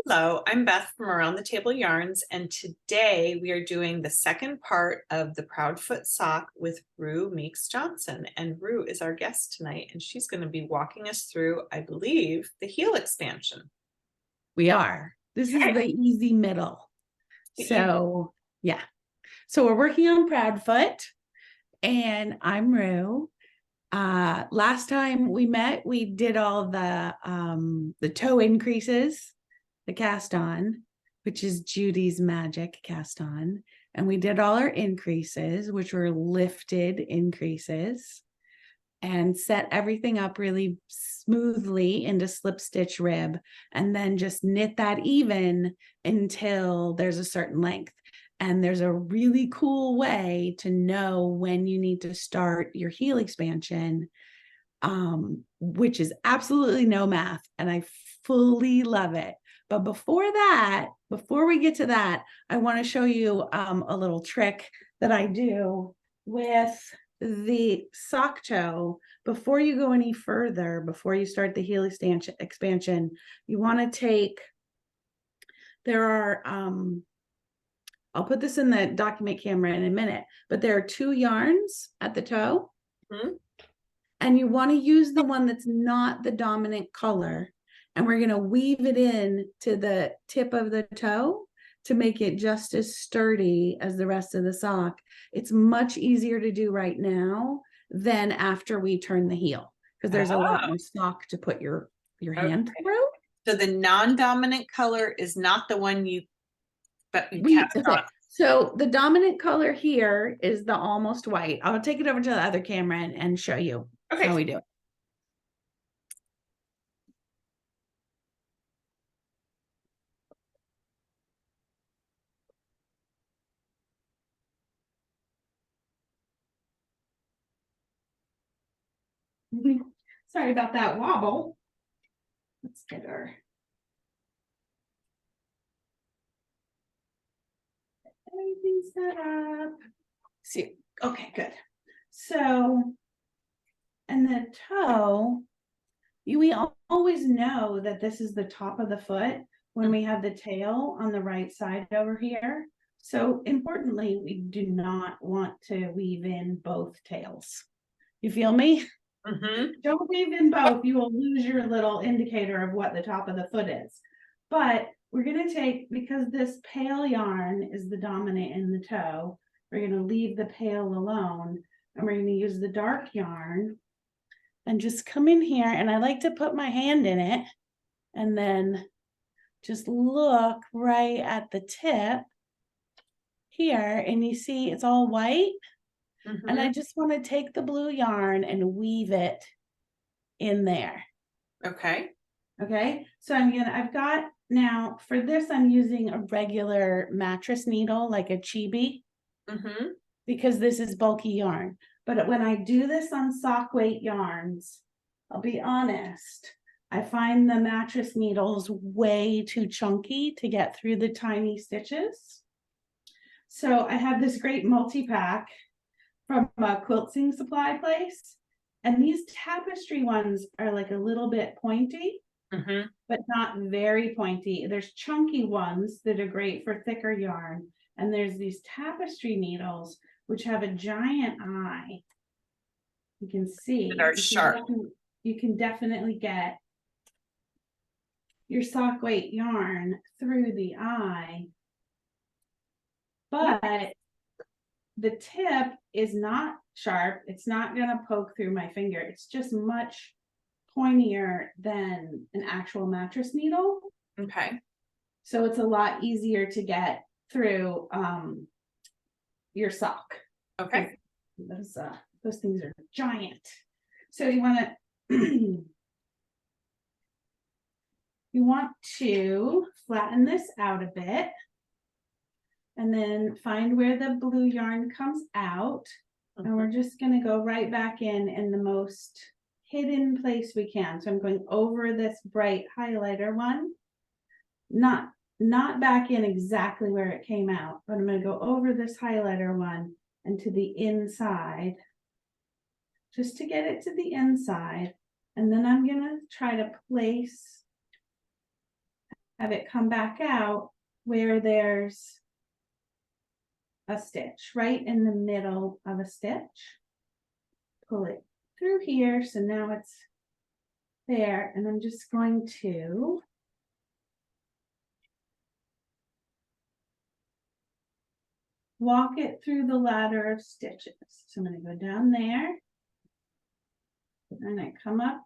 Hello, I'm Beth from Around the Table Yarns, and today we are doing the second part of the Proudfoot sock with Rue Meeks-Johnson. And Rue is our guest tonight, and she's going to be walking us through, I believe, the heel expansion. We are. This is the easy middle. So, yeah. So we're working on Proudfoot, and I'm Rue. Last time we met, we did all the toe increases, the cast on, which is Judy's magic cast on. And we did all our increases, which were lifted increases, and set everything up really smoothly into slip stitch rib, and then just knit that even until there's a certain length. And there's a really cool way to know when you need to start your heel expansion, which is absolutely no math, and I fully love it. But before we get to that, I want to show you a little trick that I do with the sock toe. Before you go any further, before you start the heel expansion, you want to take, there are, I'll put this in the document camera in a minute, but there are 2 yarns at the toe. And you want to use the one that's not the dominant color. And we're going to weave it in to the tip of the toe to make it just as sturdy as the rest of the sock. It's much easier to do right now than after we turn the heel, because there's a lot more sock to put your hand through. So the non-dominant color is not the one you So the dominant color here is the almost white. I'll take it over to the other camera and show you how we do it. Sorry about that wobble. Let's get our everything set up. See, okay, good. So, and the toe, we always know that this is the top of the foot when we have the tail on the right side over here. So importantly, we do not want to weave in both tails. You feel me? Don't weave in both. You will lose your little indicator of what the top of the foot is. But we're going to take, because this pale yarn is the dominant in the toe, we're going to leave the pale alone, and we're going to use the dark yarn and just come in here. And I like to put my hand in it and then just look right at the tip here, and you see it's all white. And I just want to take the blue yarn and weave it in there. Okay. So I've got, now for this, I'm using a regular mattress needle, like a chibi, because this is bulky yarn. But when I do this on sock weight yarns, I'll be honest, I find the mattress needles way too chunky to get through the tiny stitches. So I have this great multi-pack from a quilting supply place, and these tapestry ones are like a little bit pointy, but not very pointy. There's chunky ones that are great for thicker yarn, and there's these tapestry needles which have a giant eye. You can see they're sharp. You can definitely get your sock weight yarn through the eye, but the tip is not sharp. It's not going to poke through my finger. It's just much pointier than an actual mattress needle. So it's a lot easier to get through your sock. Those things are giant. So you want to you want to flatten this out a bit, and then find where the blue yarn comes out. And we're just going to go right back in the most hidden place we can. So I'm going over this bright highlighter one, not back in exactly where it came out, but I'm going to go over this highlighter one and to the inside, just to get it to the inside. And then I'm going to try to place have it come back out where there's a stitch right in the middle of a stitch. Pull it through here, so now it's there, and I'm just going to walk it through the ladder of stitches. So I'm going to go down there, and I come up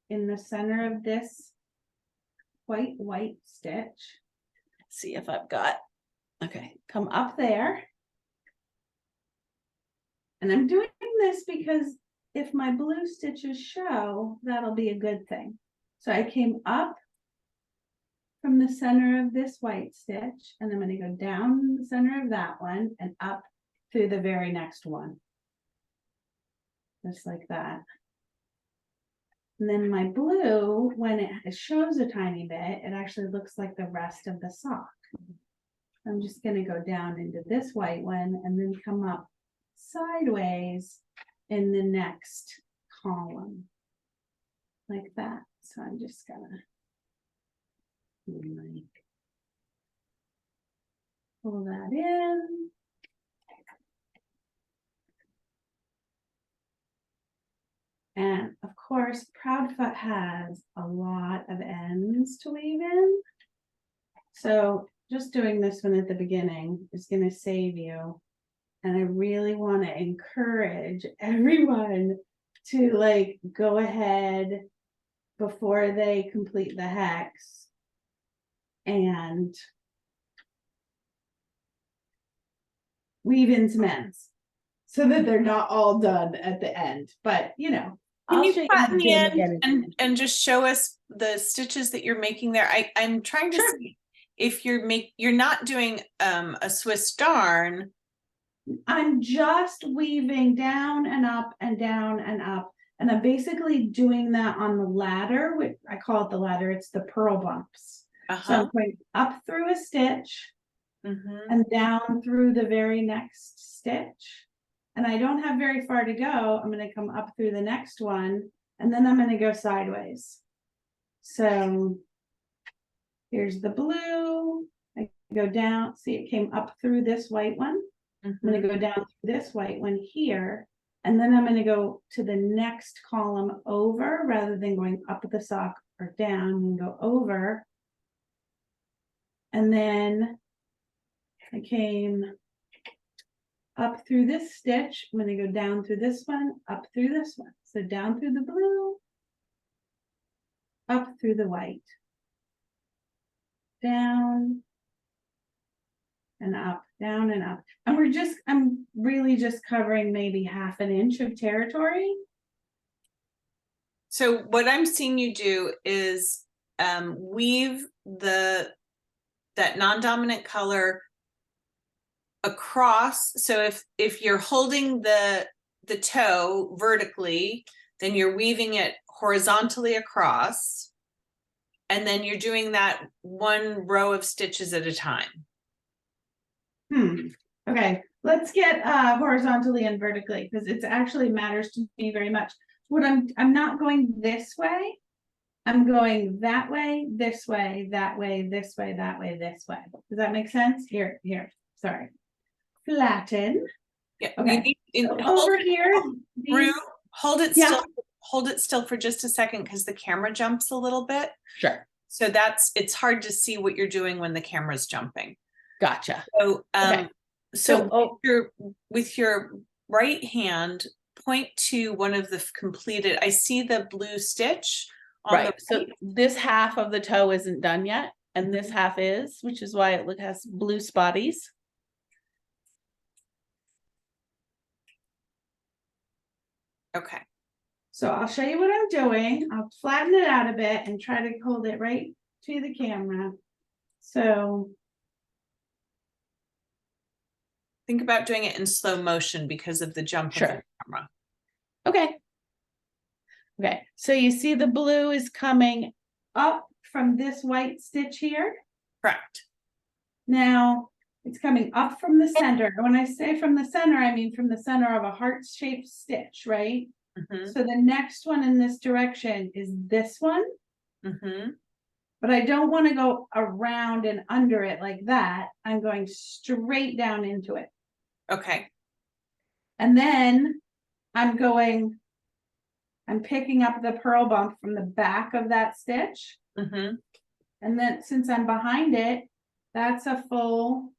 in the center of this white stitch. See if I've got, okay, come up there. And I'm doing this because if my blue stitches show, that'll be a good thing. So I came up from the center of this white stitch, and I'm going to go down the center of that one and up through the very next one. Just like that. And then my blue, when it shows a tiny bit, it actually looks like the rest of the sock. I'm just going to go down into this white one and then come up sideways in the next column. Like that. So I'm just gonna pull that in. And of course, Proudfoot has a lot of ends to weave in. So just doing this one at the beginning is going to save you. And I really want to encourage everyone to like go ahead before they complete the hex and weave in some ends so that they're not all done at the end. But you know, Can I'll you show you cut how to in do the them end again. and just show us the stitches that you're making there? I'm trying to Sure. see if you're not doing a Swiss darn. I'm just weaving down and up and down and up. And I'm basically doing that on the ladder, which I call it the ladder, it's the purl bumps. So I'm going up through a stitch and down through the very next stitch. And I don't have very far to go. I'm going to come up through the next one, and then I'm going to go sideways. So here's the blue. I go down. See, it came up through this white one. I'm going to go down through this white one here. And then I'm going to go to the next column over rather than going up the sock or down and go over. And then I came up through this stitch. I'm going to go down through this one, up through this one. So down through the blue, up through the white, down and up, down and up. And I'm really just covering maybe half an inch of territory. So what I'm seeing you do is weave that non-dominant color across. So if you're holding the toe vertically, then you're weaving it horizontally across, and then you're doing that one row of stitches at a time. Okay, let's get horizontally and vertically, because it actually matters to me very much. What I'm not going this way. I'm going that way, this way, that way, this way, that way, this way. Does that make sense? Here, sorry. Flatten. Yeah. Okay. So over here, Rue, hold it still. Hold it still for just a second, because the camera jumps a little bit. Sure. So it's hard to see what you're doing when the camera's jumping. Gotcha. So okay. With your right hand, point to one of the completed. I see the blue stitch. Right. So this half of the toe isn't done yet, and this half is, which is why it has blue spotties. Okay. So I'll show you what I'm doing. I'll flatten it out a bit and try to hold it right to the camera. So think about doing it in slow motion because of the jump of the camera. Okay. Okay, so you see the blue is coming up from this white stitch here? Correct. Now, it's coming up from the center. When I say from the center, I mean from the center of a heart-shaped stitch, right? So the next one in this direction is this one. but I don't want to go around and under it like that. I'm going straight down into it. Okay. And then I'm picking up the purl bump from the back of that stitch. Mm-hmm. And then since I'm behind it, that's a full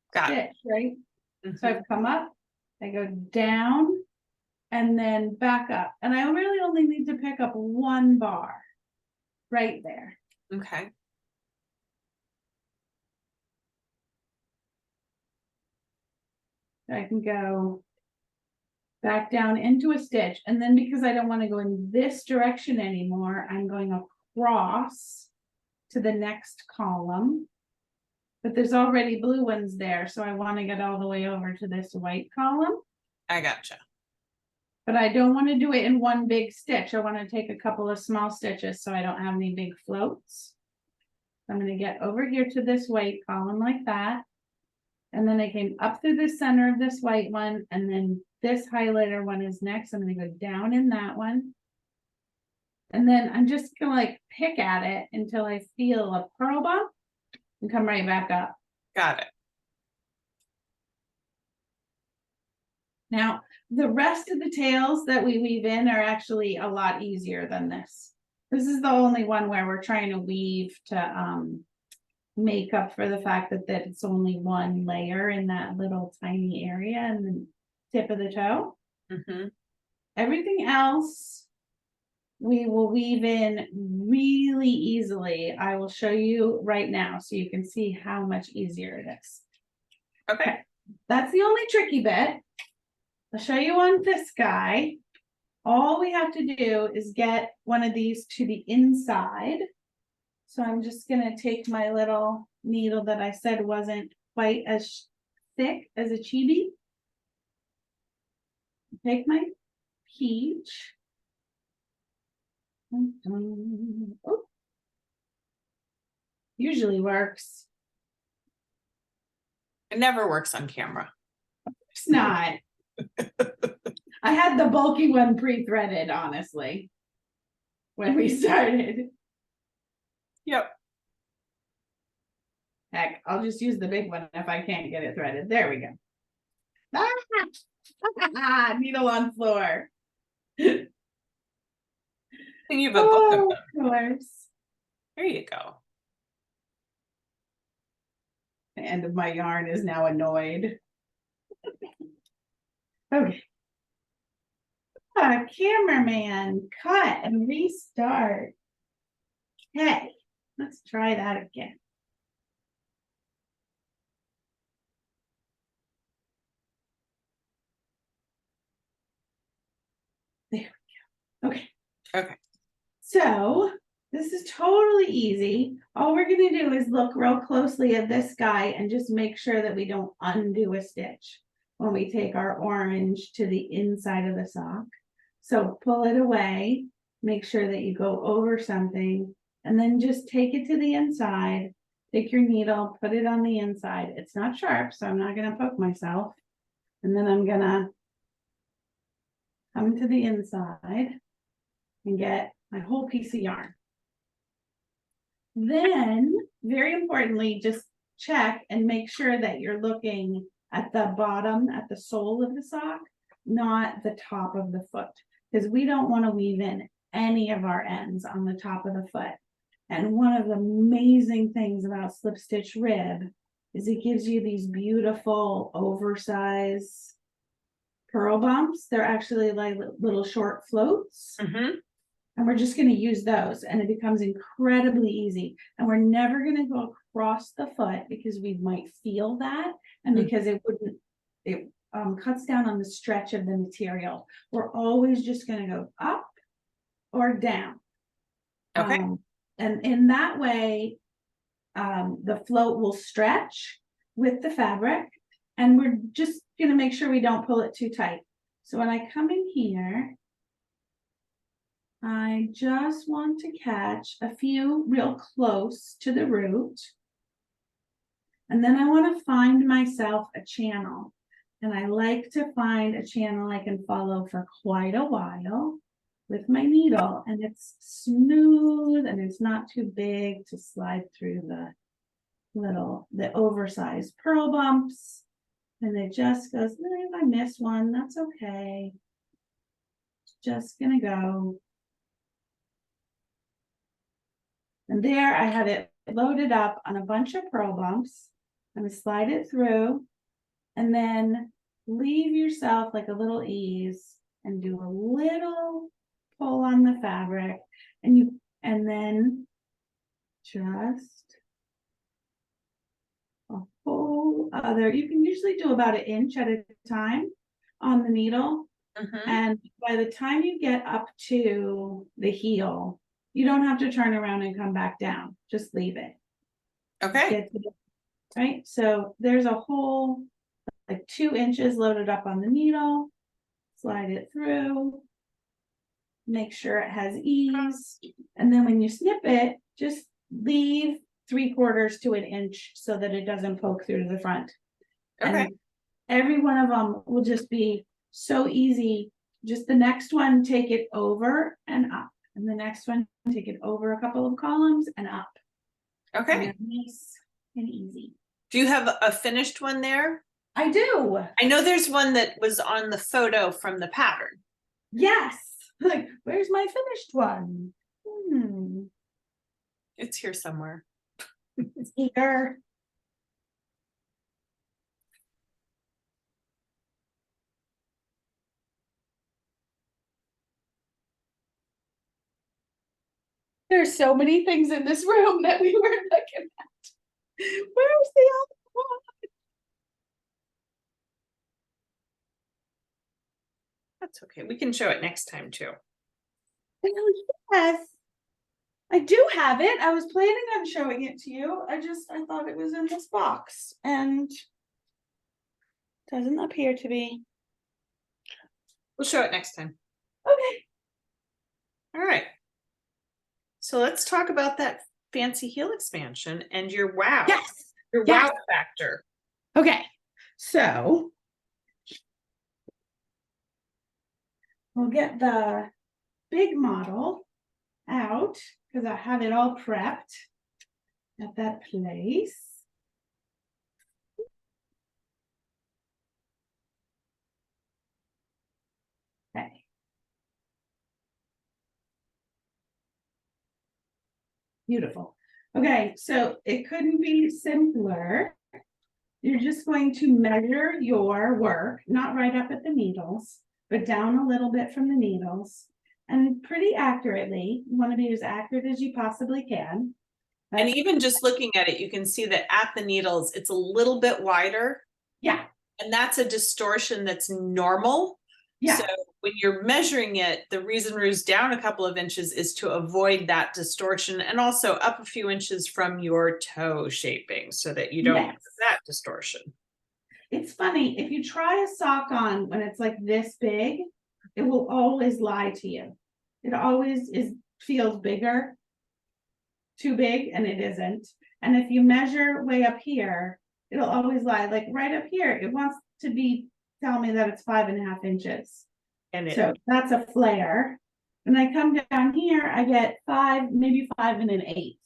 stitch, right? Mm-hmm. So I've come up, I go down, and then back up. And I really only need to pick up one bar right there. Okay. I can go back down into a stitch. And then because I don't want to go in this direction anymore, I'm going across to the next column. But there's already blue ones there, so I want to get all the way over to this white column. I gotcha. But I don't want to do it in one big stitch. I want to take a couple of small stitches so I don't have any big floats. I'm going to get over here to this white column like that. And then I came up through the center of this white one, and then this highlighter one is next. I'm going to go down in that one. And then I'm just going to like pick at it until I feel a purl bump and come right back up. Got it. Now, the rest of the tails that we weave in are actually a lot easier than this. This is the only one where we're trying to weave to make up for the fact that it's only one layer in that little tiny area and the tip of the toe. Mm-hmm. Everything else we will weave in really easily. I will show you right now so you can see how much easier it is. Okay. That's the only tricky bit. I'll show you on this guy. All we have to do is get one of these to the inside. So I'm just going to take my little needle that I said wasn't quite as thick as a chibi. Take my peach. Oh. Usually works. It never works on camera. It's not. I had the bulky one pre-threaded, honestly, when we started. Yep. Heck, I'll just use the big one if I can't get it threaded. There we go. Ah! Needle on floor. And you have a book of them. Of course. There you go. The end of my yarn is now annoyed. Okay. Cameraman, cut and restart. Okay, let's try that again. There we go. Okay. Okay. So this is totally easy. All we're going to do is look real closely at this guy and just make sure that we don't undo a stitch when we take our orange to the inside of the sock. So pull it away, make sure that you go over something, and then just take it to the inside. Take your needle, put it on the inside. It's not sharp, so I'm not going to poke myself. And then I'm going to come to the inside and get my whole piece of yarn. Then, very importantly, just check and make sure that you're looking at the bottom, at the sole of the sock, not the top of the foot, because we don't want to weave in any of our ends on the top of the foot. And one of the amazing things about slip stitch rib is it gives you these beautiful oversized purl bumps. They're actually like little short floats. Mm-hmm. And we're just going to use those, and it becomes incredibly easy. And we're never going to go across the foot because we might feel that, and because it cuts down on the stretch of the material. We're always just going to go up or down. Okay. And in that way, the float will stretch with the fabric, and we're just going to make sure we don't pull it too tight. So when I come in here, I just want to catch a few real close to the root. And then I want to find myself a channel. And I like to find a channel I can follow for quite a while. with my needle, and it's smooth and it's not too big to slide through the oversized pearl bumps. And it just goes, if I miss one, that's okay. Just gonna go. And there I have it loaded up on a bunch of pearl bumps. I'm gonna slide it through and then leave yourself like a little ease and do a little pull on the fabric, and then just a whole other, you can usually do about 1 inch at a time on the needle. And by the time you get up to the heel, you don't have to turn around and come back down. Just leave it. Okay. Right. So there's a whole like 2 inches loaded up on the needle. Slide it through. Make sure it has ease. And then when you snip it, just leave 3/4 to 1 inch so that it doesn't poke through to the front. Okay. And every one of them will just be so easy. Just the next one, take it over and up. And the next one, take it over a couple of columns and up. Okay. And nice and easy. Do you have a finished one there? I do. I know there's one that was on the photo from the pattern. Yes. Like, where's my finished one? It's here somewhere. It's here. There's so many things in this room that we were looking at. Where's the other one? That's okay. We can show it next time too. Oh, yes. I do have it. I was planning on showing it to you. I thought it was in this box and doesn't appear to be. We'll show it next time. Okay. All right. So let's talk about that fancy heel expansion and your wow. Yes. Your Yes. wow factor. Okay. So we'll get the big model out because I have it all prepped at that place. Okay. Beautiful. Okay, so it couldn't be simpler. You're just going to measure your work, not right up at the needles, but down a little bit from the needles, and pretty accurately. You want to be as accurate as you possibly can. And even just looking at it, you can see that at the needles, it's a little bit wider. Yeah. And that's a distortion that's normal. Yeah. So when you're measuring it, the reason Rue's down a couple of inches is to avoid that distortion, and also up a few inches from your toe shaping so that you don't have that distortion. It's funny, if you try a sock on when it's like this big, it will always lie to you. It always feels bigger, too big, and it isn't. And if you measure way up here, it'll always lie. Like right up here, it wants to tell me that it's 5.5 inches. And so that's a flare. When I come down here, I get 5, maybe 5 1/8.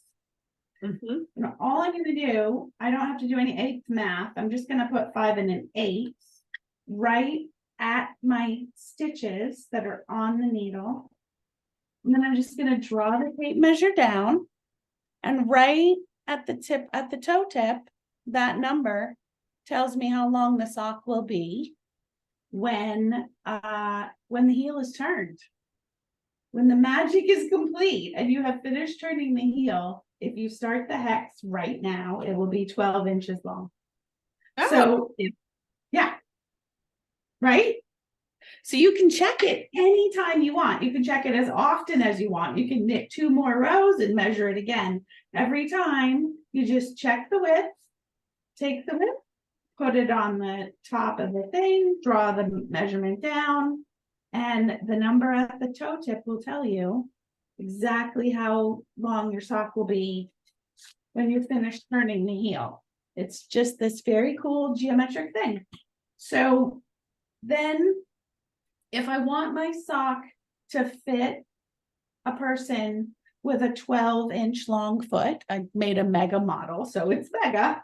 And all I'm going to do, I don't have to do any eighth math. I'm just going to put 5 1/8 right at my stitches that are on the needle. And then I'm just going to draw the tape measure down, and right at the tip, at the toe tip, that number tells me how long the sock will be when the heel is turned. When the magic is complete and you have finished turning the heel, if you start the hex right now, it will be 12 inches long. Oh. So, yeah, right? So you can check it anytime you want. You can check it as often as you want. You can knit 2 more rows and measure it again. Every time you just check the width, take the width, put it on the top of the thing, draw the measurement down, and the number at the toe tip will tell you exactly how long your sock will be when you're finished turning the heel. It's just this very cool geometric thing. So then if I want my sock to fit a person with a 12-inch long foot. I made a mega model, so it's mega.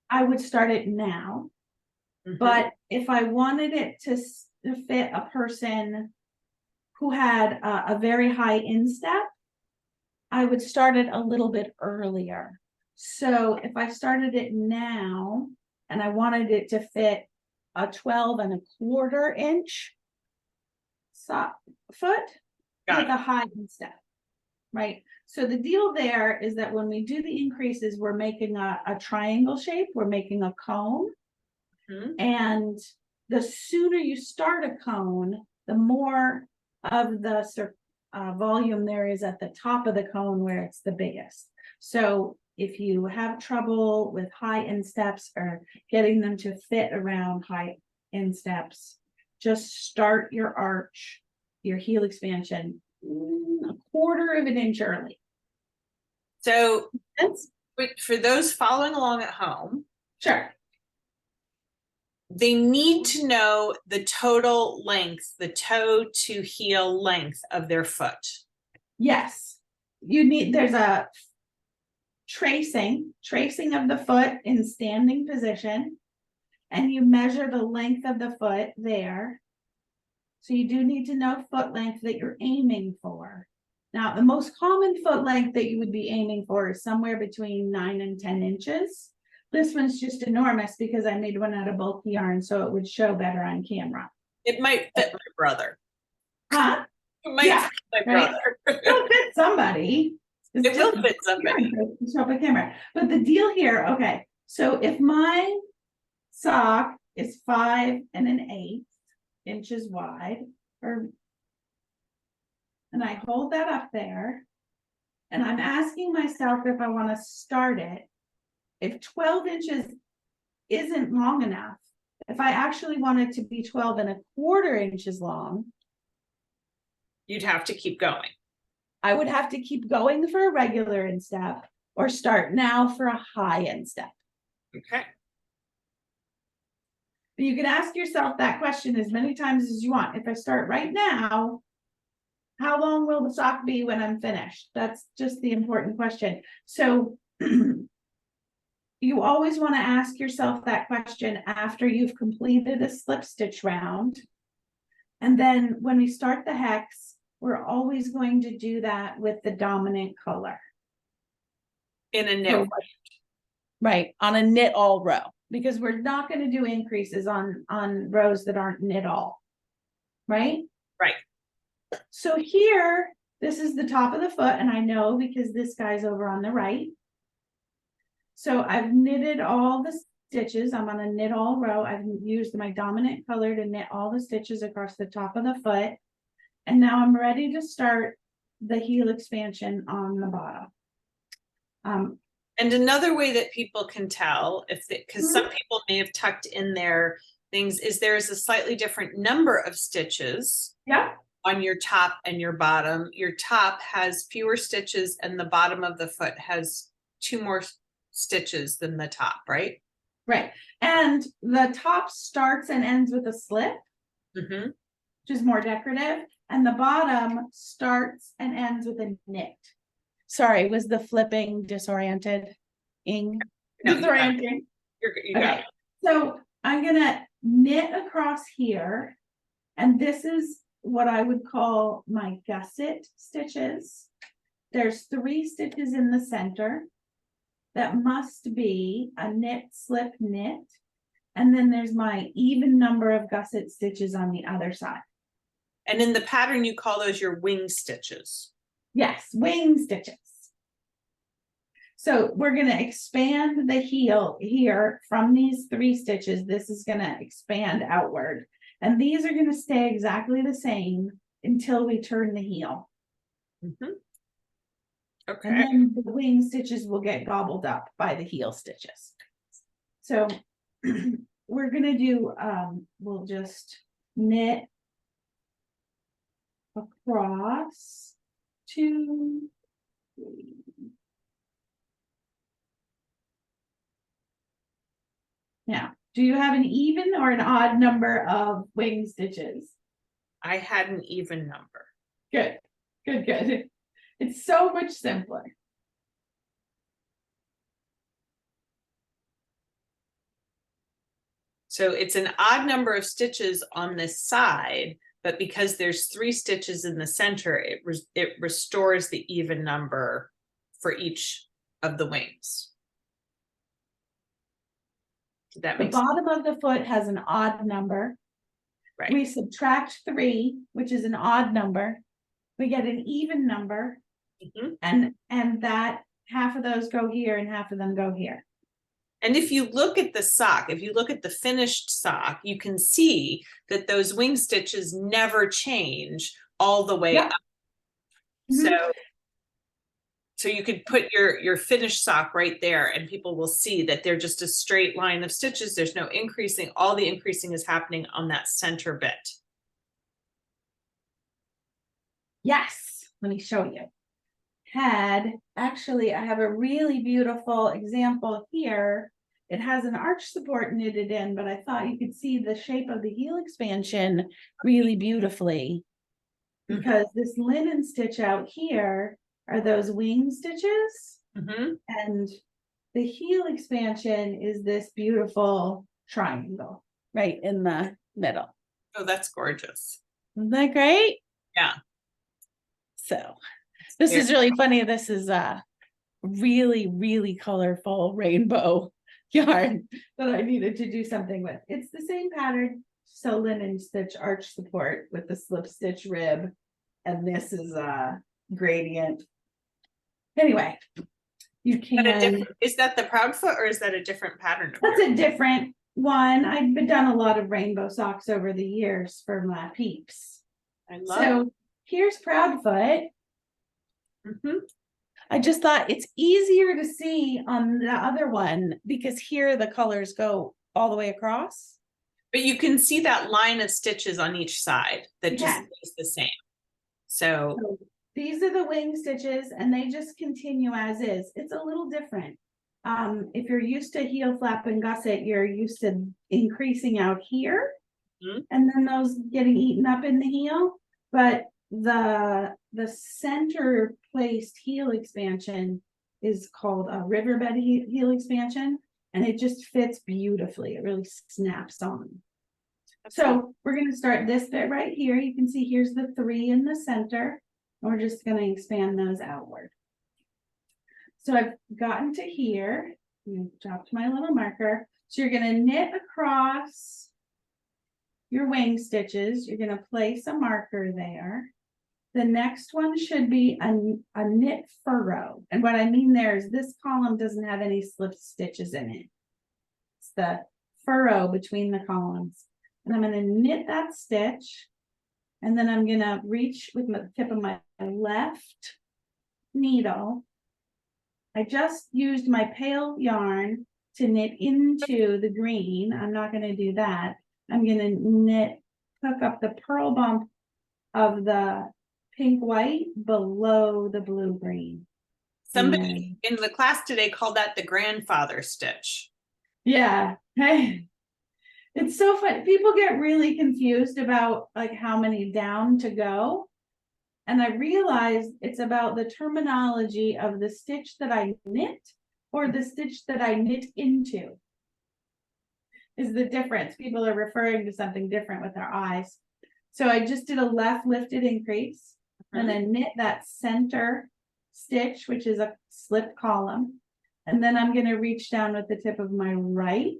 I would start it now. But if I wanted it to fit a person who had a very high instep, I would start it a little bit earlier. So if I started it now and I wanted it to fit a 12.25-inch foot with a high instep, right? So the deal there is that when we do the increases, we're making a triangle shape, we're making a cone. And the sooner you start a cone, the more of the volume there is at the top of the cone where it's the biggest. So if you have trouble with high insteps or getting them to fit around high insteps, just start your arch, your heel expansion, 1/4 of an inch early. So for those following along at home, sure, they need to know the total length, the toe to heel length of their foot. Yes, there's a tracing of the foot in standing position, and you measure the length of the foot there. So you do need to know foot length that you're aiming for. Now, the most common foot length that you would be aiming for is somewhere between 9 and 10 inches. This one's just enormous because I made one out of bulky yarn, so it would show better on camera. It might fit my brother. Huh? It might fit my brother. It'll fit somebody. It will fit somebody. Show up a camera. But the deal here, okay, so if my sock is 5 1/8 inches wide, and I hold that up there, and I'm asking myself if I want to start it. If 12 inches isn't long enough, if I actually want it to be 12.25 inches long, you'd have to keep going. I would have to keep going for a regular instep or start now for a high instep. Okay. But you can ask yourself that question as many times as you want. If I start right now, how long will the sock be when I'm finished? That's just the important question. So you always want to ask yourself that question after you've completed a slip stitch round. And then when we start the hex, we're always going to do that with the dominant color. In a knit. Right, on a knit all row, because we're not going to do increases on rows that aren't knit all. Right? Right. So here, this is the top of the foot, and I know because this guy's over on the right. So I've knitted all the stitches. I'm on a knit all row. I've used my dominant color to knit all the stitches across the top of the foot. And now I'm ready to start the heel expansion on the bottom. And another way that people can tell, because some people may have tucked in their things, is there's a slightly different number of stitches. Yeah. On your top and your bottom. Your top has fewer stitches and the bottom of the foot has 2 more stitches than the top, right? Right. And the top starts and ends with a slip, which is more decorative. And the bottom starts and ends with a knit. Sorry, was the flipping disoriented? No, Disorienting. You got it. So I'm going to knit across here. And this is what I would call my gusset stitches. There's 3 stitches in the center. That must be a knit, slip, knit. And then there's my even number of gusset stitches on the other side. And in the pattern, you call those your wing stitches. Yes, wing stitches. So we're going to expand the heel here from these 3 stitches. This is going to expand outward. And these are going to stay exactly the same until we turn the heel. Okay. And then the wing stitches will get gobbled up by the heel stitches. So we're going to do, we'll just knit across 2, 3. Now, do you have an even or an odd number of wing stitches? I had an even number. Good, good, good. It's so much simpler. So it's an odd number of stitches on this side, but because there's 3 stitches in the center, it restores the even number for each of the wings. Did that The make sense? bottom of the foot has an odd number. Right. We subtract 3, which is an odd number. We get an even number, and that half of those go here and half of them go here. And if you look at the sock, if you look at the finished sock, you can see that those wing stitches never change all the way up. So you could put your finished sock right there and people will see that they're just a straight line of stitches. There's no increasing. All the increasing is happening on that center bit. Yes, let me show you. Actually, I have a really beautiful example here. It has an arch support knitted in, but I thought you could see the shape of the heel expansion really beautifully. Because this linen stitch out here are those wing stitches, and the heel expansion is this beautiful triangle right in the middle. Oh, that's gorgeous. Isn't that great? Yeah. So this is really funny. This is a really, really colorful rainbow yarn that I needed to do something with. It's the same pattern. So linen stitch arch support with the slip stitch rib. And this is a gradient. Anyway, you can. Is that the Proudfoot or is that a different pattern? That's a different one. I've been done a lot of rainbow socks over the years for my peeps. I love so here's Proudfoot. I just thought it's easier to see on the other one because here the colors go all the way across. But you can see that line of stitches on each side that just is the same. So these are the wing stitches and they just continue as is. It's a little different. If you're used to heel flap and gusset, you're used to increasing out here and then those getting eaten up in the heel. But the center placed heel expansion is called a riverbed heel expansion, and it just fits beautifully. It really snaps on. So we're going to start this bit right here. You can see here's the 3 in the center. And we're just going to expand those outward. So I've gotten to here. Dropped my little marker. So you're going to knit across your wing stitches. You're going to place a marker there. The next one should be a knit furrow. And what I mean there is this column doesn't have any slip stitches in it. It's the furrow between the columns. And I'm going to knit that stitch. And then I'm going to reach with the tip of my left needle. I just used my pale yarn to knit into the green. I'm not going to do that. I'm going to hook up the purl bump of the pink white below the blue green. Somebody in the class today called that the grandfather stitch. Yeah. Hey. It's so fun. People get really confused about like how many down to go. And I realized it's about the terminology of the stitch that I knit or the stitch that I knit into is the difference. People are referring to something different with their eyes. So I just did a left lifted increase and then knit that center stitch, which is a slip column. And then I'm going to reach down with the tip of my right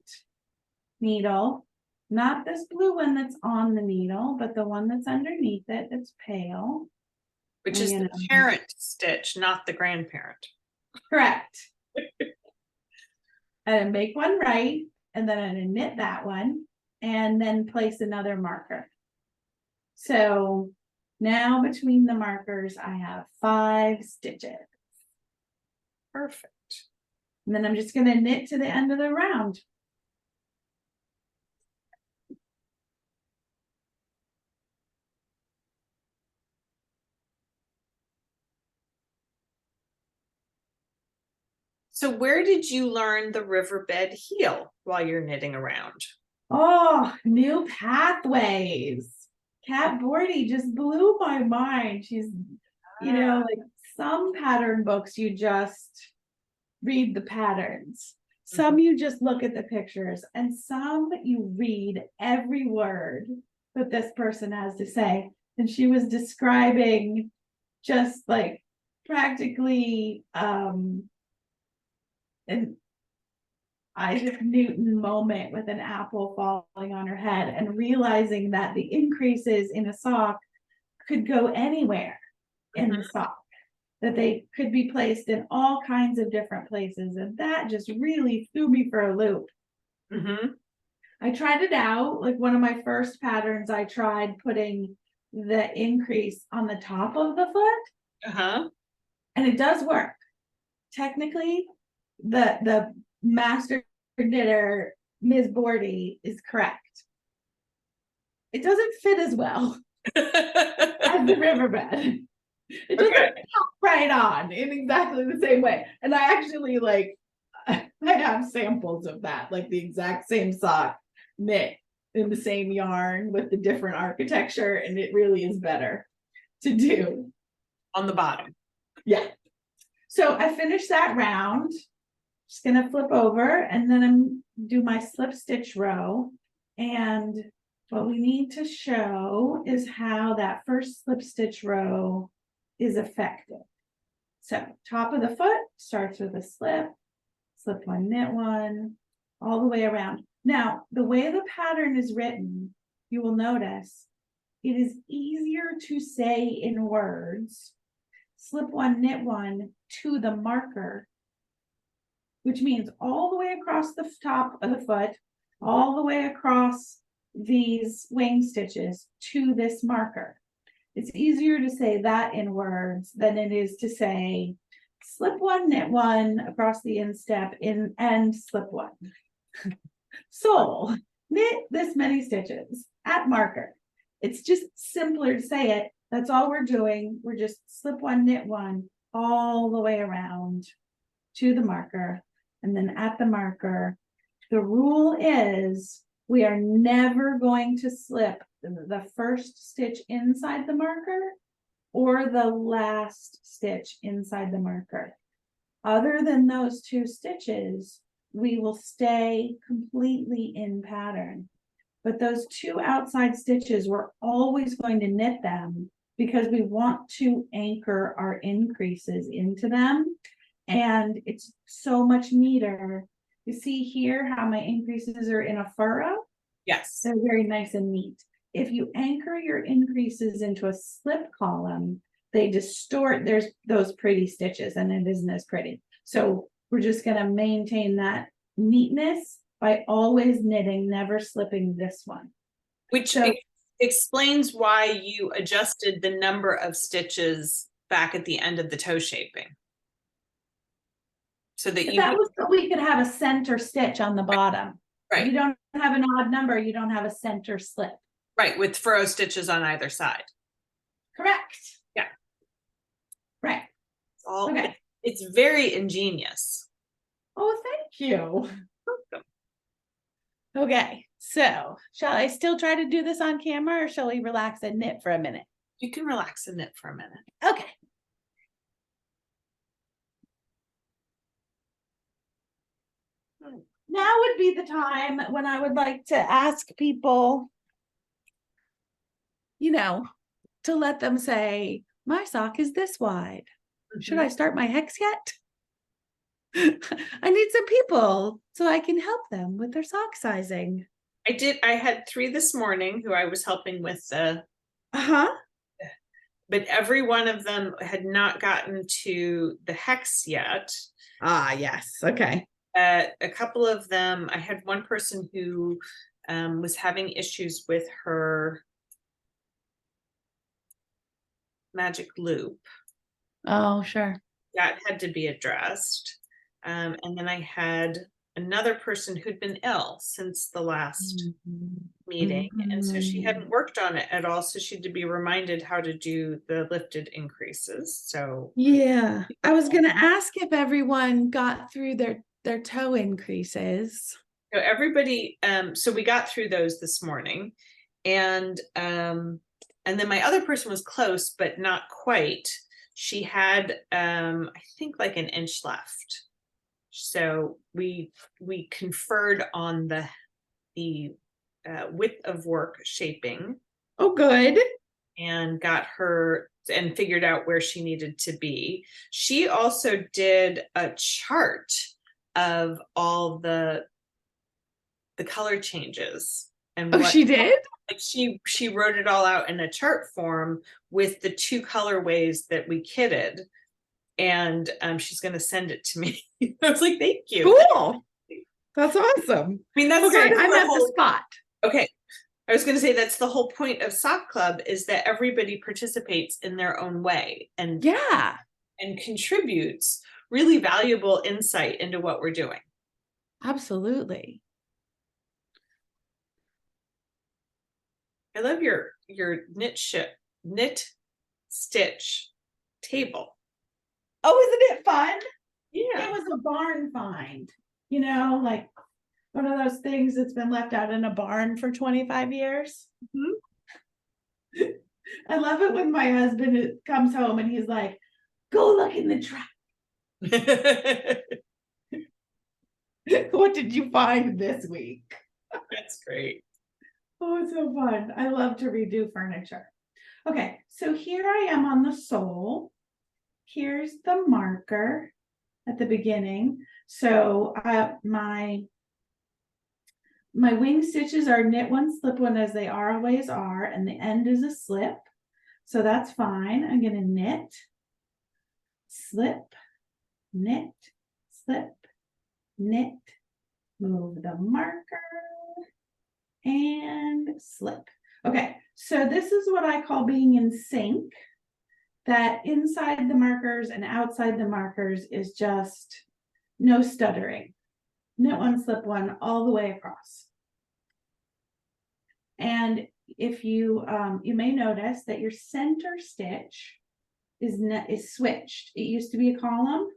needle, not this blue one that's on the needle, but the one that's underneath it, that's pale. Which is the parent stitch, not the grandparent. Correct. And make one right, and then I'm going to knit that one, and then place another marker. So now between the markers, I have 5 stitches. Perfect. And then I'm just going to knit to the end of the round. So where did you learn the riverbed heel while you're knitting around? Oh, new pathways. Kat Bordy just blew my mind. She's, like some pattern books, you just read the patterns. Some you just look at the pictures, and some you read every word that this person has to say. And she was describing just like practically an Isaac Newton moment with an apple falling on her head and realizing that the increases in a sock could go anywhere in the sock, that they could be placed in all kinds of different places. And that just really threw me for a loop. I tried it out. Like one of my first patterns, I tried putting the increase on the top of the foot. And it does work. Technically, the master knitter, Ms. Bordy, is correct. It doesn't fit as well as the riverbed. It doesn't pop right on in exactly the same way. And I actually I have samples of that, like the exact same sock knit in the same yarn with the different architecture, and it really is better to do on the bottom. Yeah. So I finished that round. Just gonna flip over and then I'm do my slip stitch row. And what we need to show is how that first slip stitch row is effective. So top of the foot starts with a slip one, knit one, all the way around. Now, the way the pattern is written, you will notice it is easier to say in words, slip one, knit one to the marker, which means all the way across the top of the foot, all the way across these wing stitches to this marker. It's easier to say that in words than it is to say slip one, knit one across the instep in and slip one. Sole, knit this many stitches at marker. It's just simpler to say it. That's all we're doing. We're just slip one, knit one all the way around to the marker. And then at the marker, the rule is we are never going to slip the first stitch inside the marker or the last stitch inside the marker. Other than those two stitches, we will stay completely in pattern. But those two outside stitches, we're always going to knit them because we want to anchor our increases into them. And it's so much neater. You see here how my increases are in a furrow? Yes. They're very nice and neat. If you anchor your increases into a slip column, they distort, there's those pretty stitches and it isn't as pretty. So we're just going to maintain that neatness by always knitting, never slipping this one. Which explains why you adjusted the number of stitches back at the end of the toe shaping. So that that was so we could have a center stitch on the bottom. Right. If you don't have an odd number, you don't have a center slip. Right, with furrow stitches on either side. Correct. Yeah. Right. Okay. It's very ingenious. Oh, thank you. Okay, so shall I still try to do this on camera or shall we relax and knit for a minute? You can relax and knit for a minute. Okay. Now would be the time when I would like to ask people, to let them say, my sock is this wide. Should I start my hex yet? I need some people so I can help them with their sock sizing. I had 3 this morning who I was helping with the but every one of them had not gotten to the hex yet. Ah, yes. Okay. A couple of them, I had one person who was having issues with her magic loop. Oh, sure. That had to be addressed. And then I had another person who'd been ill since the last meeting. And so she hadn't worked on it at all. So she had to be reminded how to do the lifted increases. So yeah, I was going to ask if everyone got through their toe increases. So everybody, so we got through those this morning. And And then my other person was close, but not quite. She had, I think like an inch left. So we conferred on the width of work shaping. Oh, good. And got her and figured out where she needed to be. She also did a chart of all the color changes and Oh, she did? like she wrote it all out in a chart form with the 2 colorways that we kitted, and she's going to send it to me. I was like, thank you. Cool. That's awesome. I mean, that's okay. sort of I'm at whole, the spot. Okay. I was going to say that's the whole point of Sock Club, is that everybody participates in their own way and contributes really valuable insight into what we're doing. Absolutely. I love your knit stitch table. Oh, isn't it fun? Yeah. It was a barn find, you know, like one of those things that's been left out in a barn for 25 years. Mm-hmm. I love it when my husband comes home and he's like, go look in the truck. What did you find this week? That's great. Oh, it's so fun. I love to redo furniture. Okay, so here I am on the sole. Here's the marker at the beginning. So my wing stitches are knit one, slip one, as they always are, and the end is a slip. So that's fine. I'm going to knit, slip, knit, slip, knit, move the marker, and slip. Okay, so this is what I call being in sync, that inside the markers and outside the markers is just no stuttering. Knit one, slip one, all the way across. And if you you may notice that your center stitch is switched. It used to be a column,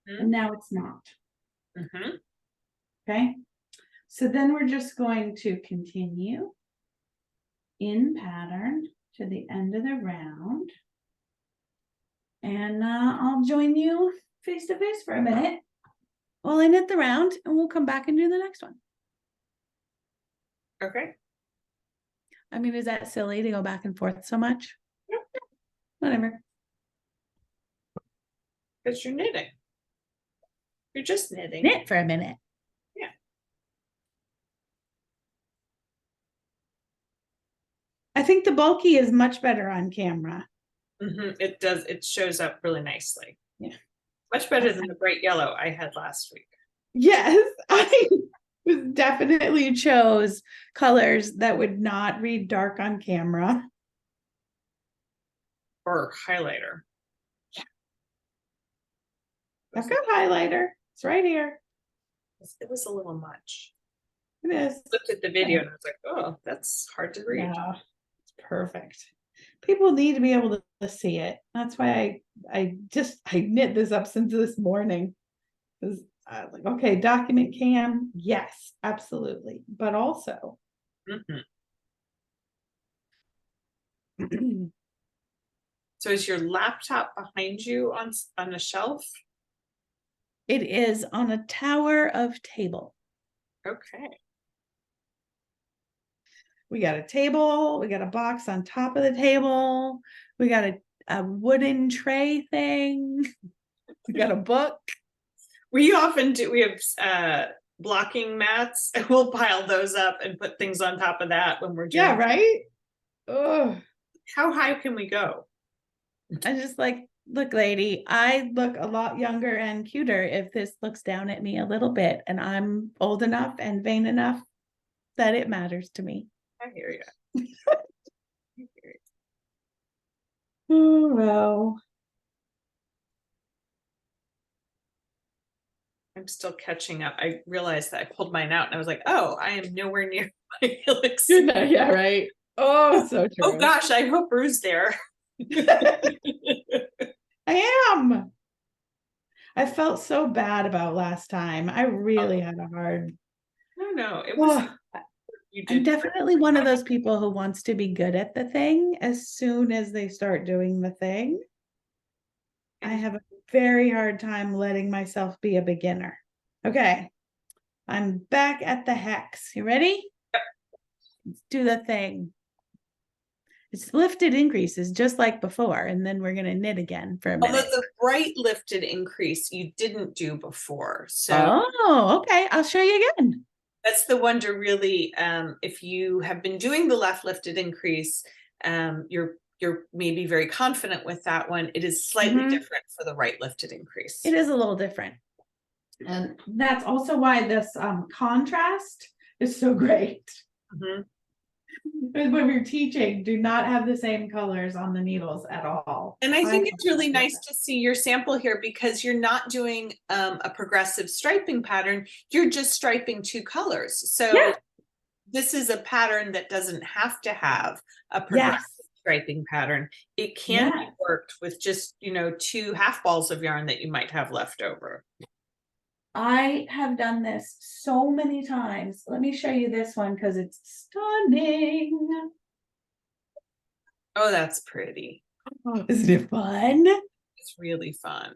and now it's not. Okay, so then we're just going to continue in pattern to the end of the round, and I'll join you face to face for a minute while I knit the round, and we'll come back and do the next one. Okay. I mean, is that silly to go back and forth so much? Whatever. Because you're knitting. You're just knitting. Knit for a minute. Yeah. I think the bulky is much better on camera. It does. It shows up really nicely. Yeah. Much better than the bright yellow I had last week. Yes, I definitely chose colors that would not read dark on camera. Or highlighter. Yeah. I've got highlighter. It's right here. It was a little much. It is. I looked at the video and I was like, oh, that's hard to read. Yeah, it's perfect. People need to be able to see it. That's why I knit this up since this morning. Because I was like, okay, document cam, yes, absolutely. But also So is your laptop behind you on a shelf? It is on a tower of table. Okay. We got a table, we got a box on top of the table, we got a wooden tray thing, we got a book. We often do, we have blocking mats, and we'll pile those up and put things on top of that when we're doing. Yeah, right? Ugh. How high can we go? I just like, look, lady, I look a lot younger and cuter if this looks down at me a little bit, and I'm old enough and vain enough that it matters to me. I hear you. Oh, well. I'm still catching up. I realized that I pulled mine out and I was like, oh, I am nowhere near my helix. Yeah, right. Oh, so true. Oh gosh, I hope Rue's there. I am. I felt so bad about last time. I really had a hard. No, it was You I'm did. definitely one of those people who wants to be good at the thing as soon as they start doing the thing. I have a very hard time letting myself be a beginner. Okay, I'm back at the hex. You ready? Let's do the thing. It's lifted increases just like before, and then we're going to knit again for a Although minute. the right lifted increase you didn't do before. So Oh, okay. I'll show you again. that's the one to really, if you have been doing the left lifted increase, you're maybe very confident with that one. It is slightly different for the right lifted increase. It is a little different. And that's also why this contrast is so great. When we're teaching, do not have the same colors on the needles at all. And I think it's really nice to see your sample here because you're not doing a progressive striping pattern. You're just striping two colors. So this is a pattern that doesn't have to have a progressive striping pattern. It can be worked with just, you know, 2 half balls of yarn that you might have left over. I have done this so many times. Let me show you this one because it's stunning. Oh, that's pretty. Isn't it fun? It's really fun.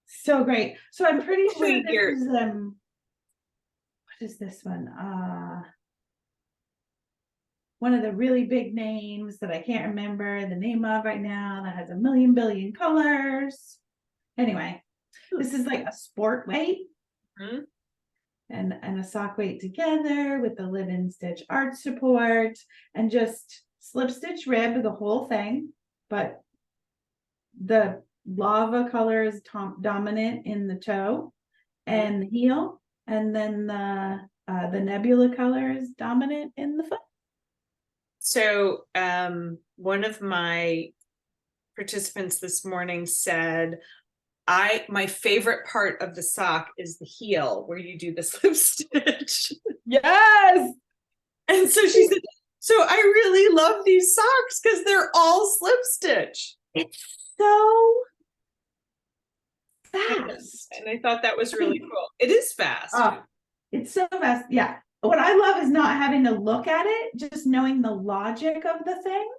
So great. So I'm pretty sure Wait, this is what is this one? One of the really big names that I can't remember the name of right now that has a million billion colors. Anyway, this is like a sport weight. And a sock weight together with the linen stitch arch support and just slip stitch rib the whole thing, but the lava color is dominant in the toe and the heel, and then the nebula color is dominant in the foot. So one of my participants this morning said, my favorite part of the sock is the heel where you do the slip stitch. Yes. And so she said, so I really love these socks because they're all slip stitch. It's so fast. And I thought that was really cool. It is fast. It's so fast. Yeah. What I love is not having to look at it, just knowing the logic of the thing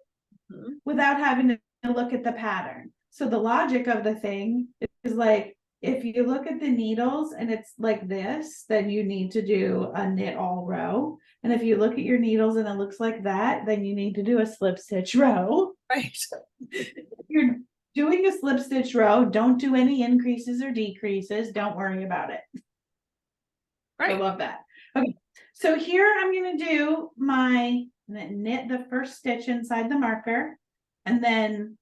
without having to look at the pattern. So the logic of the thing is like, if you look at the needles and it's like this, then you need to do a knit all row. And if you look at your needles and it looks like that, then you need to do a slip stitch row. Right. If you're doing a slip stitch row, don't do any increases or decreases. Don't worry about it. Right. I love that. Okay. So here I'm going to do knit the first stitch inside the marker. And then,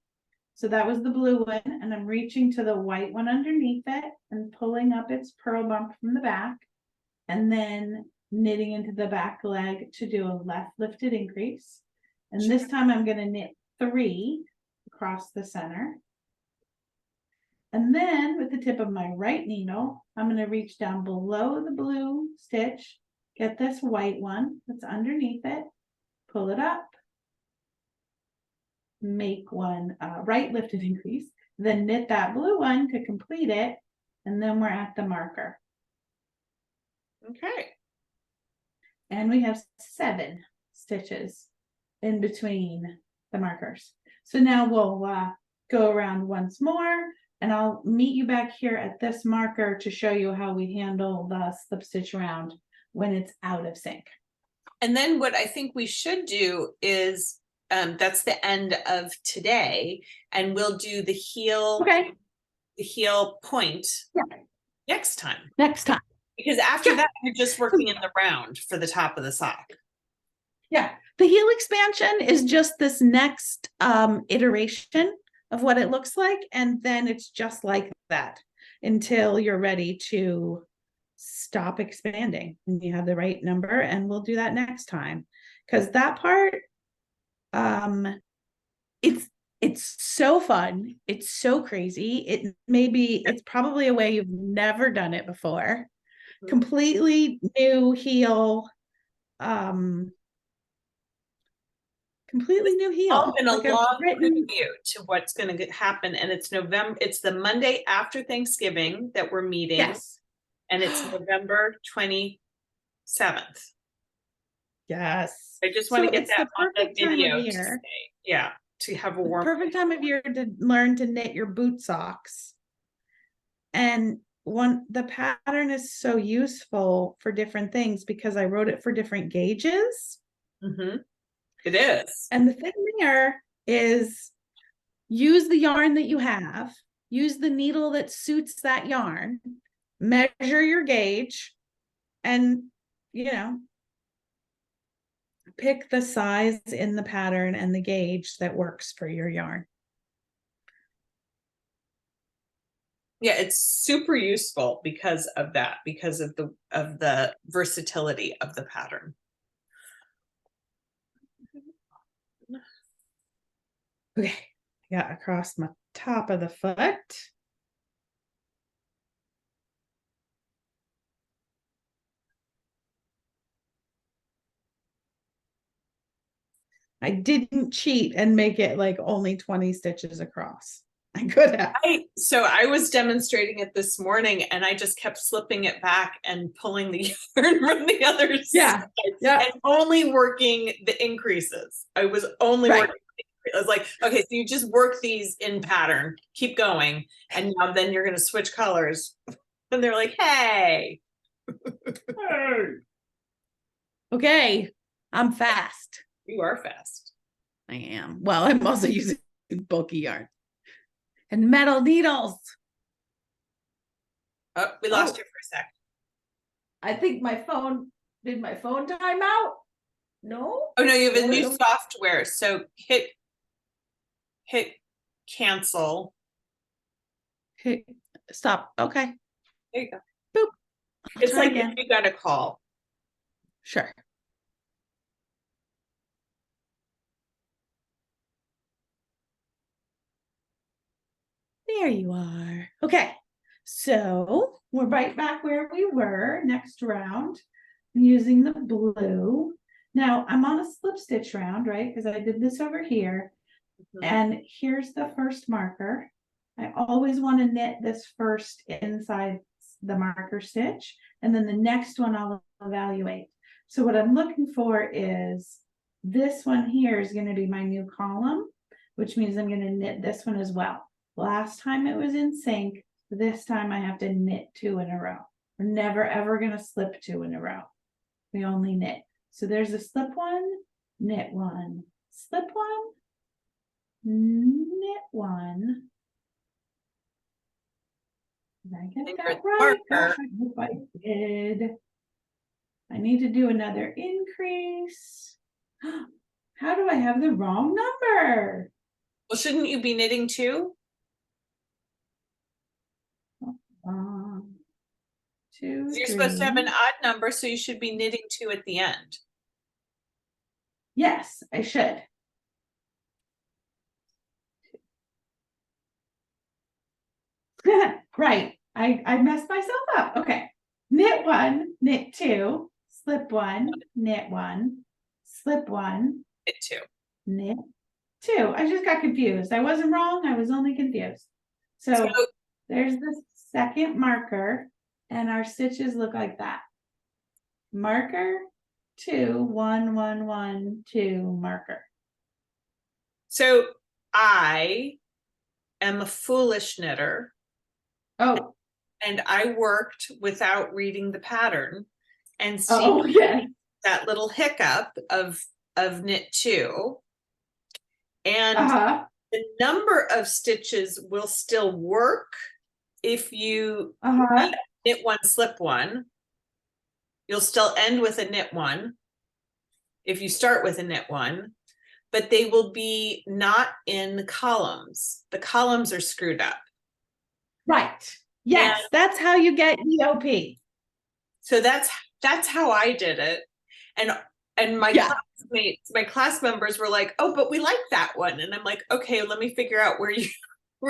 so that was the blue one. And I'm reaching to the white one underneath it and pulling up its purl bump from the back. And then knitting into the back leg to do a left lifted increase. And this time I'm going to knit 3 across the center. And then with the tip of my right needle, I'm going to reach down below the blue stitch, get this white one that's underneath it, pull it up, make one right lifted increase, then knit that blue one to complete it, and then we're at the marker. Okay. And we have 7 stitches in between the markers. So now we'll go around once more, and I'll meet you back here at this marker to show you how we handle the slip stitch round when it's out of sync. And then what I think we should do is, that's the end of today, and we'll do the heel, the heel point next time. Because after that, you're just working in the round for the top of the sock. Yeah, the heel expansion is just this next iteration of what it looks like, and then it's just like that until you're ready to stop expanding and you have the right number, and we'll do that next time. Because that part, it's so fun, it's so crazy. It's probably a way you've never done it before. Completely new heel, completely new heel. All been a long preview to what's going to happen, and it's November. It's the Monday after Thanksgiving that we're meeting, and it's November 27th. Yes. I just want to get it's that the on the perfect time video of to year. say, yeah, to have a The warm. perfect time of year to learn to knit your boot socks. And the pattern is so useful for different things because I wrote it for different gauges. Mm-hmm. It is. And the thing there is use the yarn that you have, use the needle that suits that yarn, measure your gauge, and, pick the size in the pattern and the gauge that works for your yarn. Yeah, it's super useful because of that, because of the versatility of the pattern. Okay, I got across my top of the foot. I didn't cheat and make it like only 20 stitches across. I could have. So I was demonstrating it this morning and I just kept slipping it back and pulling the yarn from the other Yeah. side Yeah. and only working the increases. I was only Right. working. I was like, okay, so you just work these in pattern, keep going, and now then you're going to switch colors. And they're like, hey. Okay, I'm fast. You are fast. I am. Well, I'm also using bulky yarn and metal needles. Oh, we lost you for a sec. I think did my phone time out? No? Oh no, you have a new software. So hit cancel. Hey, stop. Okay. There you go. Boop. It's like again. If you got a call. Sure. There you are. Okay. So we're right back where we were next round. I'm using the blue. Now I'm on a slip stitch round, right? Because I did this over here. Mm-hmm. And here's the first marker. I always want to knit this first inside the marker stitch, and then the next one I'll evaluate. So what I'm looking for is this one here is going to be my new column, which means I'm going to knit this one as well. Last time it was in sync. This time I have to knit 2 in a row. We're never ever going to slip 2 in a row. We only knit. So there's a slip 1, knit 1, slip 1, knit 1. Did I get that right? Gosh, I hope I did. I need to do another increase. How do I have the wrong number? Well, shouldn't you be knitting 2? 2, you're 3. Supposed to have an odd number, so you should be knitting 2 at the end. Yes, I should. Right. I messed myself up. Okay. Knit 1, knit 2, slip 1, knit 1, slip 1, knit 2. Knit 2. I just got confused. I wasn't wrong. I was only confused. So there's the second marker, and our stitches look like that. Marker 2, 1, 1, 1, 2, marker. So I am a foolish knitter. Oh. And I worked without reading the pattern and see that little hiccup of knit 2. And the number of stitches will still work if you knit 1, slip 1. You'll still end with a knit 1 if you start with a knit 1, but they will be not in columns. The columns are screwed up. Right. Yes, that's how you get EOP. So that's how I did it. And my classmates, my class members were like, oh, but we like that one. And I'm like, okay, let me figure out where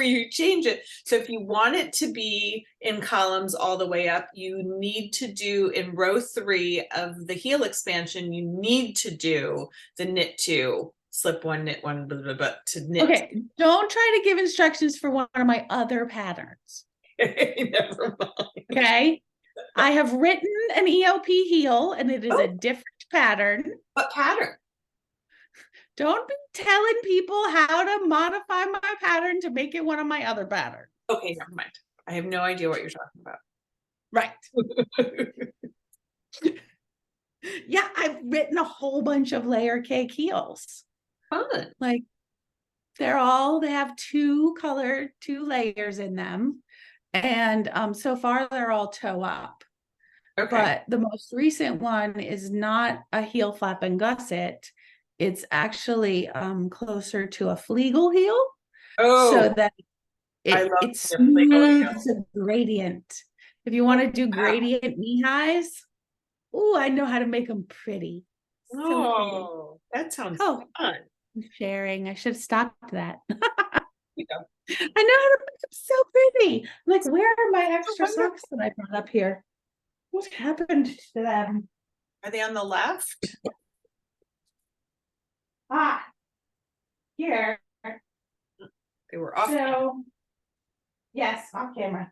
you change it. So if you want it to be in columns all the way up, you need to do in row 3 of the heel expansion, you need to do the knit 2, slip 1, knit 1, blah, blah, blah, to knit. Okay, don't try to give instructions for one of my other patterns. Never mind. Okay, I have written an EOP heel, and it is a different pattern. What pattern? Don't be telling people how to modify my pattern to make it one of my other patterns. Okay, never mind. I have no idea what you're talking about. Right. Yeah, I've written a whole bunch of layer cake heels. Fun. Like they have two layers in them. And so far they're all toe up. Okay. But the most recent one is not a heel flap and gusset. It's actually closer to a Flegel heel. So Oh, that I love it the Lego smooths the gradient. If you want to do wow. gradient knee highs, oh, I know how to make them pretty. So pretty. Oh, that sounds Oh, fun. I'm sharing. I should have stopped that. You know. I know how to make them so pretty. Like, where are my extra wonderful. socks that I brought up here? What happened to them? Are they on the left? Ah, here. They were off. So, yes, off camera.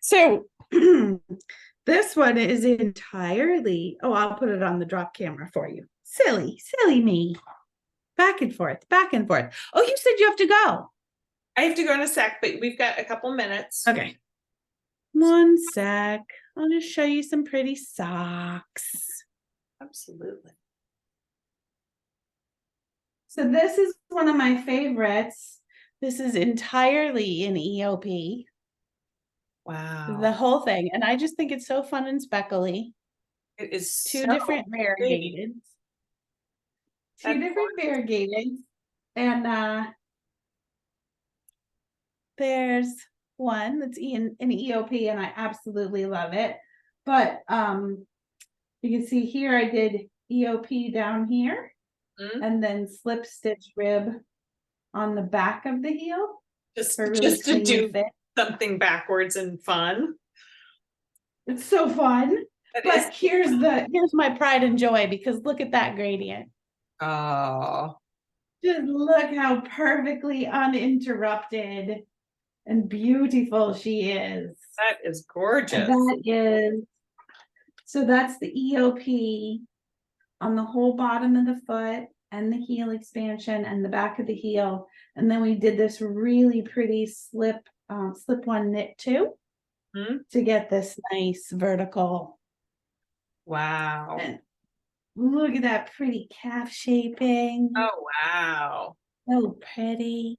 So, this one is entirely, oh, I'll put it on the drop camera for you. Silly me. Back and forth, back and forth. Oh, you said you have to go. I have to go in a sec, but we've got a couple minutes. Okay. One sec. I'll just show you some pretty socks. Absolutely. So this is one of my favorites. This is entirely in EOP. Wow. The whole thing. And I just think it's so fun and speckly. It is Two so different variegated. Two That's different variegated. And there's one that's in EOP and I absolutely love it. But you can see here I did EOP down here and then slip stitch rib on the back of the heel. just really to do fit. something backwards and fun. It's so fun. That But here's my pride and joy because look at that gradient. Oh, Just look how perfectly uninterrupted and beautiful she is. that is gorgeous. So that's the EOP on the whole bottom of the foot and the heel expansion and the back of the heel. And then we did this really pretty slip one knit two to get this nice vertical. Wow. And look at that pretty calf shaping. Oh, wow. So pretty.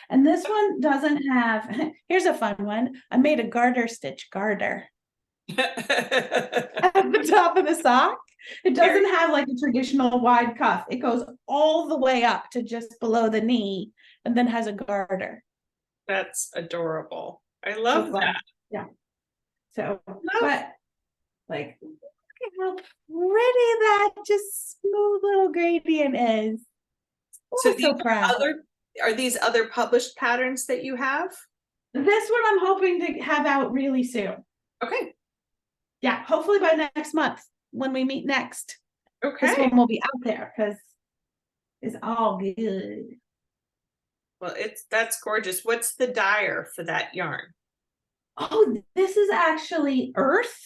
And this one doesn't have, here's a fun one. I made a garter stitch garter at the top of the sock. It doesn't have like a traditional wide cuff. It goes all the way up to just below the knee and then has a garter. That's adorable. I love that. Yeah. So, but like, look at how pretty that just smooth little gradient is. So are these other published patterns that you have? This one I'm hoping to have out really soon. Okay. Yeah, hopefully by next month when we meet next. Okay. This one will be out there because it's all good. Well, that's gorgeous. What's the dyer for that yarn? Oh, this is actually earth.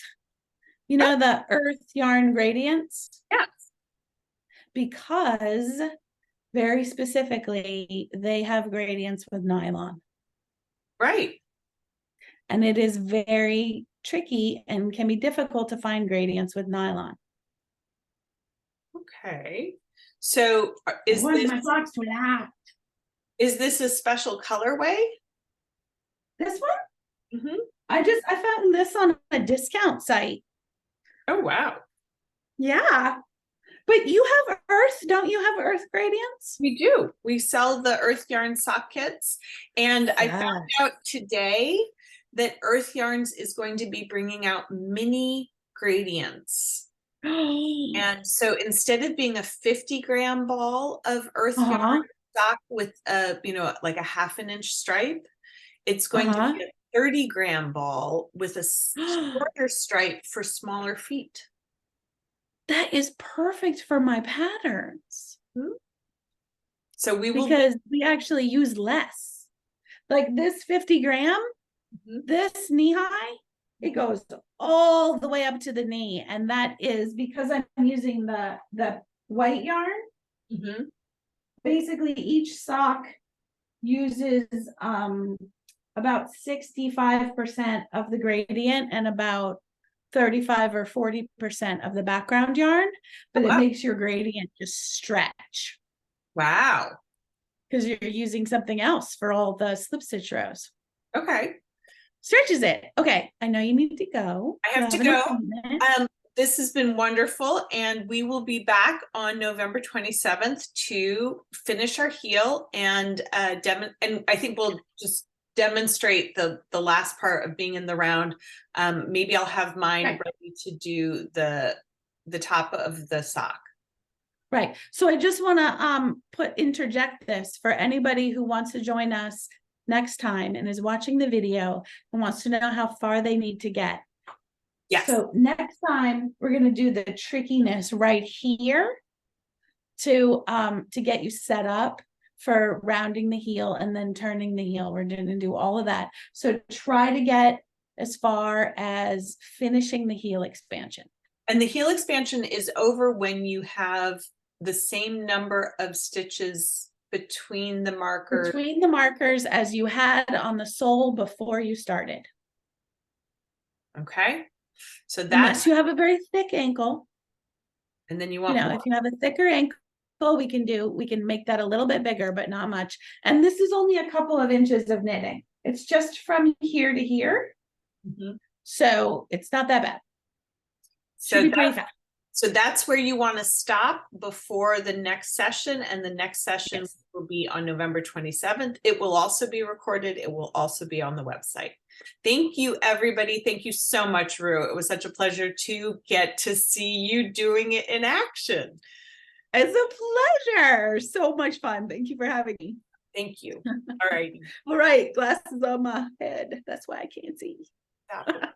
You know, the earth yarn gradients? Yes. Because very specifically, they have gradients with nylon. Right. And it is very tricky and can be difficult to find gradients with nylon. Okay. So is this a special colorway? This one? I found this on a discount site. Oh, wow. Yeah. But you have earth, don't you have earth gradients? We do. We sell the earth yarn sock kits. And I found out today that Earth Yarns is going to be bringing out mini gradients. And so instead of being a 50-gram ball of earth yarn sock with like a 1/2 inch stripe, it's going to be a 30-gram ball with a shorter stripe for smaller feet. That is perfect for my patterns. So because we actually use less. Like this 50-gram, this knee high it goes all the way up to the knee. And that is because I'm using the white yarn. Mhm. Basically, each sock uses about 65% of the gradient and about 35 or 40% of the background yarn, but it Wow. makes your gradient just stretch Wow. because you're using something else for all the slip stitch rows. Okay. Stretches it. Okay, I know you need to go. I You have to an go. appointment. This has been wonderful, and we will be back on November 27th to finish our heel and and I think we'll just demonstrate the last part of being in the round. Maybe I'll have mine Right. ready to do the top of the sock. Right. So I just want to interject this for anybody who wants to join us next time and is watching the video and wants to know how far they need to get. Yes. So next time we're going to do the trickiness right here to get you set up for rounding the heel and then turning the heel. We're going to do all of that. So try to get as far as finishing the heel expansion. And the heel expansion is over when you have the same number of stitches between the markers. Between the markers as you had on the sole before you started. Okay. So that's, unless you have a very thick ankle. And then you want more. If you have a thicker ankle, we can make that a little bit bigger, but not much. And this is only a couple of inches of knitting. It's just from here to here. Mm-hmm. So it's not that bad. Should be pretty fast. So that's where you want to stop before the next session, and the next session Yes. will be on November 27th. It will also be recorded. It will also be on the website. Thank you, everybody. Thank you so much, Rue. It was such a pleasure to get to see you doing it in action. It's a pleasure. So much fun. Thank you for having me. Thank you. All right. All right. Glasses on my head. That's why I can't see. Stop it.